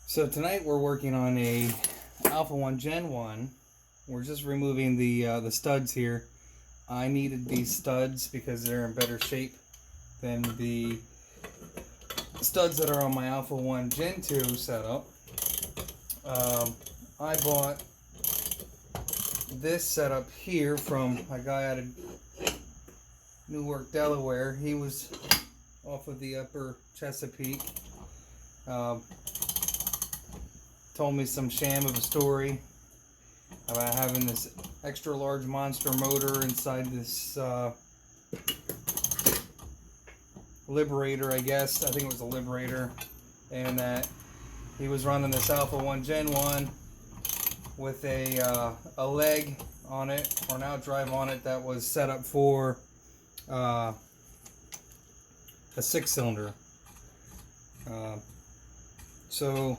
So tonight we're working on a Alpha 1 Gen 1. We're just removing the studs here. I needed these studs because they're in better shape than the studs that are on my Alpha 1 Gen 2 setup. I bought this setup here from a guy out of Newark, Delaware. He was off of the upper Chesapeake. Told me some sham of a story about having this extra large monster motor inside this Liberator, I guess. I think it was a Liberator. And that he was running this Alpha 1 Gen 1 with a leg on it, or an outdrive on it, that was set up for a 6-cylinder. So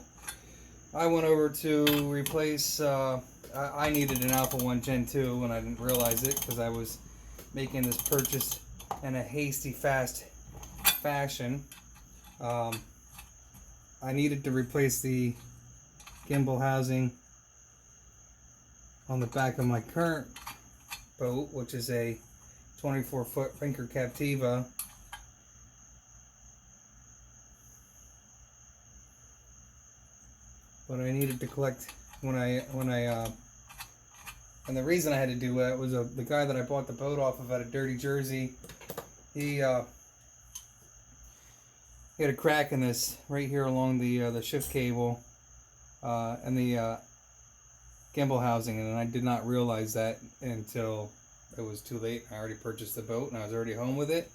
I went over to replace, I needed an Alpha 1 Gen 2 and I didn't realize it because I was making this purchase in a hasty, fast fashion. I needed to replace the gimbal housing on the back of my current boat, which is a 24-foot Rinker Captiva. But I needed to collect and the reason I had to do that was the guy that I bought the boat off of out of Dirty Jersey. He had a crack in this right here along the shift cable and the gimbal housing, and I did not realize that until it was too late. I already purchased the boat and I was already home with it.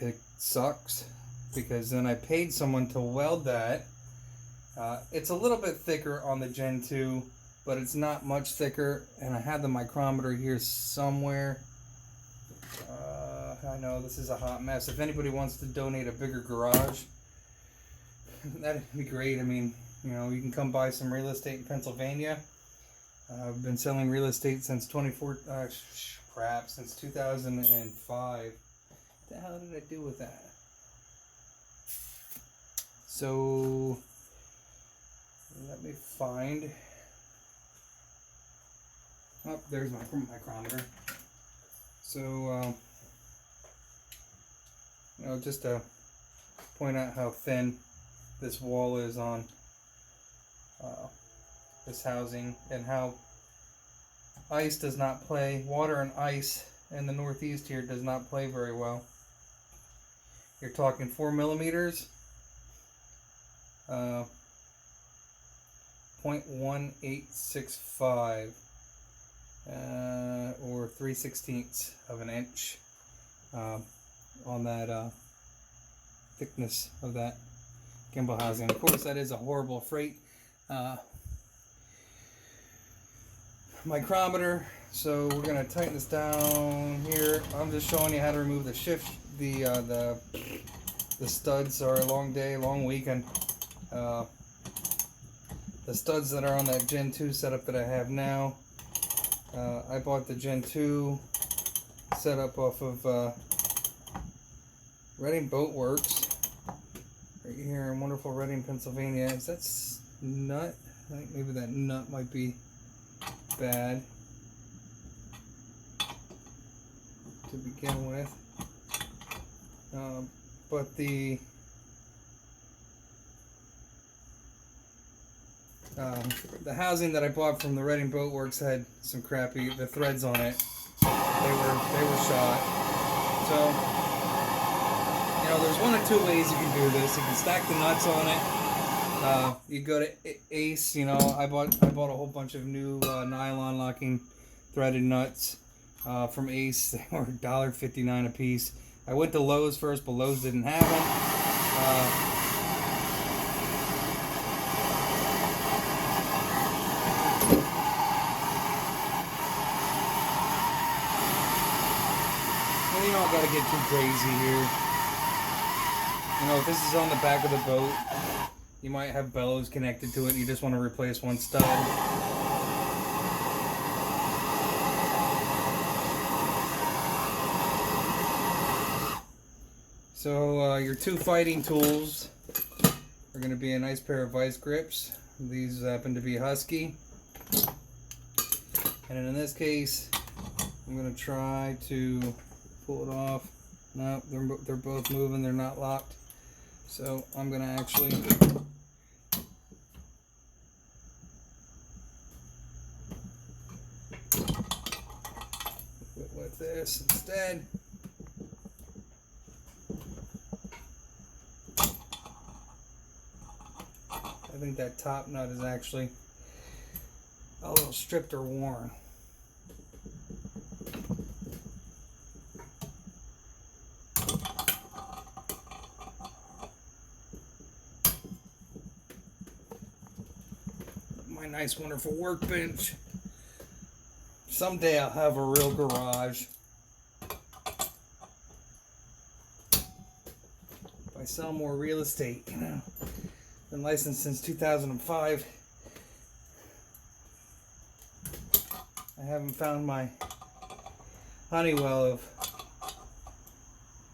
It sucks because then I paid someone to weld that. It's a little bit thicker on the Gen 2, but it's not much thicker, and I have the micrometer here somewhere. I know this is a hot mess. If anybody wants to donate a bigger garage, that'd be great. I mean, you know, you can come buy some real estate in Pennsylvania. I've been selling real estate since since 2005. What the hell did I do with that? So let me find. Oh, there's my micrometer. So you know, just to point out how thin this wall is on this housing, and how ice does not play, water and ice in the Northeast here does not play very well. You're talking 4 millimeters, 0.1865, or 3/16 of an inch on that thickness of that gimbal housing. Of course, that is a horrible freight micrometer. So we're gonna tighten this down here. I'm just showing you how to remove the shift. The studs. Sorry, long day, long weekend. The studs that are on that Gen 2 setup that I have now. I bought the Gen 2 setup off of Reading Boat Works right here in wonderful Reading, Pennsylvania. Is that nut? I think maybe that nut might be bad to begin with, but the housing that I bought from the Reading Boat Works had some crappy, the threads on it, they were shot. So, you know, there's one or two ways you can do this. You can stack the nuts on it. You go to Ace. You know, I bought a whole bunch of new nylon locking threaded nuts from Ace. They were $1.59 a piece. I went to Lowe's first, but Lowe's didn't have them. And you don't gotta get too crazy here. You know, if this is on the back of the boat, you might have bellows connected to it. You just want to replace one stud. So your two fighting tools are going to be a nice pair of vice grips. These happen to be Husky. And in this case, I'm going to try to pull it off. No, they're both moving. They're not locked. So I'm going to actually with this instead. I think that top nut is actually a little stripped or worn. My nice, wonderful workbench. Someday I'll have a real garage. If I sell more real estate, you know. Been licensed since 2005. I haven't found my Honeywell of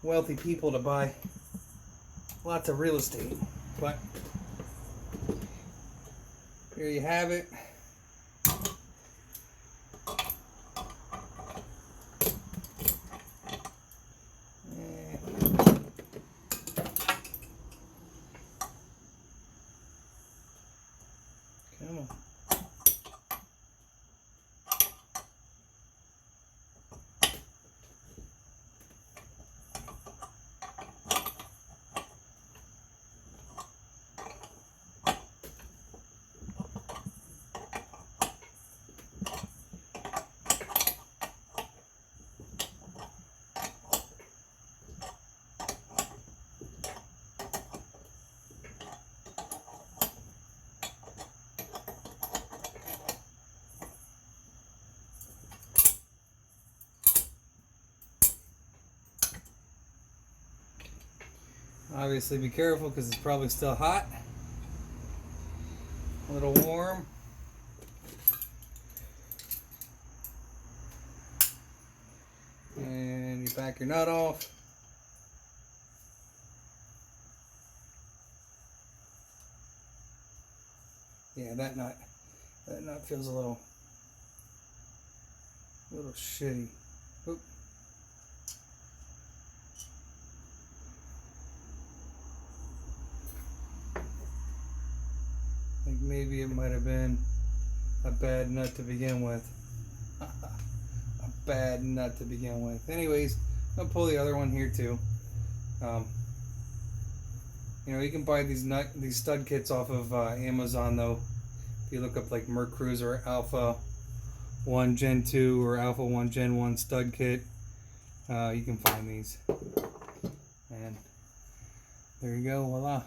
wealthy people to buy lots of real estate. But here you have it. Come on. Obviously be careful because it's probably still hot, a little warm. And you back your nut off. Yeah, that nut feels a little shitty. Oop. I think maybe it might have been a bad nut to begin with. A bad nut to begin with. Anyways, I'll pull the other one here too. You know, you can buy these stud kits off of Amazon though. If you look up like mercruiser Alpha 1 Gen 2 or Alpha 1 Gen 1 stud kit, you can find these. And there you go, voila.